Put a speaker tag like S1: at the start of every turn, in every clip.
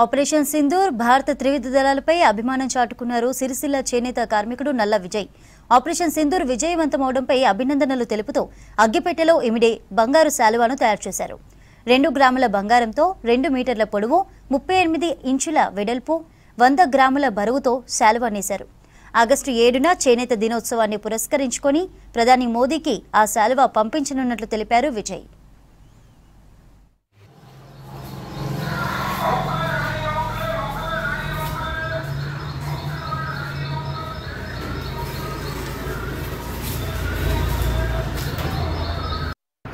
S1: Operation Sindoor భారత త్రివిధ దళాలపై అభిమానం చాటుకున్నారు సిరిసిల్ల చేనేత కార్మికుడు నల్ల విజయ్. ఆపరేషన్ సింధూర్ విజయవంతమవడంపై అభినందనలు తెలుపుతూ అగ్గిపెట్టెలో ఇమిడే బంగారు శాలువాను తయారు చేశారు. 2 గ్రాముల బంగారంతో 2 మీటర్ల పొడవు, 38 ఇంచుల వెడల్పు, 100 గ్రాముల బరువుతో శాలువా నేశారు. ఆగస్టు 7న చేనేత దినోత్సవాన్ని పురస్కరించుకొని ప్రధాని మోదీకి ఆ శాలువా పంపించనున్నట్లు తెలిపారు విజయ్.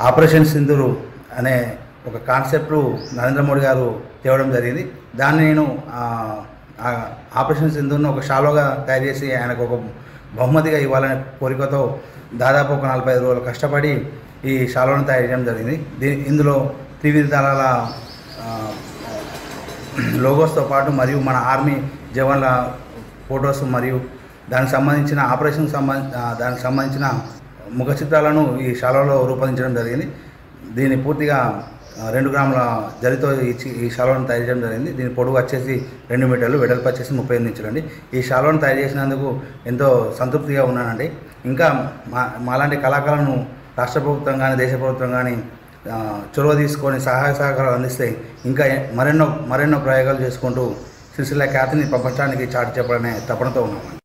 S2: ఆపరేషన్ సింధూర్ అనే ఒక కాన్సెప్ట్ నరేంద్ర మోడీ గారు తేవడం జరిగింది. దాన్ని నేను ఆపరేషన్ సింధూర్ను ఒక షాలోగా తయారు చేసి ఆయనకు ఒక బహుమతిగా ఇవ్వాలనే కోరికతో దాదాపు ఒక 45 రోజులు కష్టపడి ఈ షాలోను తయారు చేయడం జరిగింది. ఇందులో త్రివిధ దళాల లోగోస్తో పాటు మరియు మన ఆర్మీ జవాన్ల ఫొటోస్ మరియు దానికి సంబంధించిన దానికి సంబంధించిన ముఖ చిత్రాలను ఈ షాలోలో రూపొందించడం జరిగింది. దీన్ని పూర్తిగా 2 గ్రాముల జరితో ఇచ్చి ఈ షాలోను తయారు చేయడం జరిగింది. దీని పొడవు వచ్చేసి 2 మీటర్లు, వెడల్పు వచ్చేసి 35 ఇంచులండి. ఈ షాలోను తయారు చేసినందుకు ఎంతో సంతృప్తిగా ఉన్నానండి. ఇంకా మాలాంటి కళాకారులను రాష్ట్ర ప్రభుత్వం కానీ దేశ ప్రభుత్వం కానీ చొరవ తీసుకొని సహాయ సహకారాలు అందిస్తే ఇంకా మరెన్నో ప్రయోగాలు చేసుకుంటూ సిరిసిల్ల ఖ్యాతిని ప్రపంచానికి చాటి చెప్పడనే తపనతో ఉన్నామండి.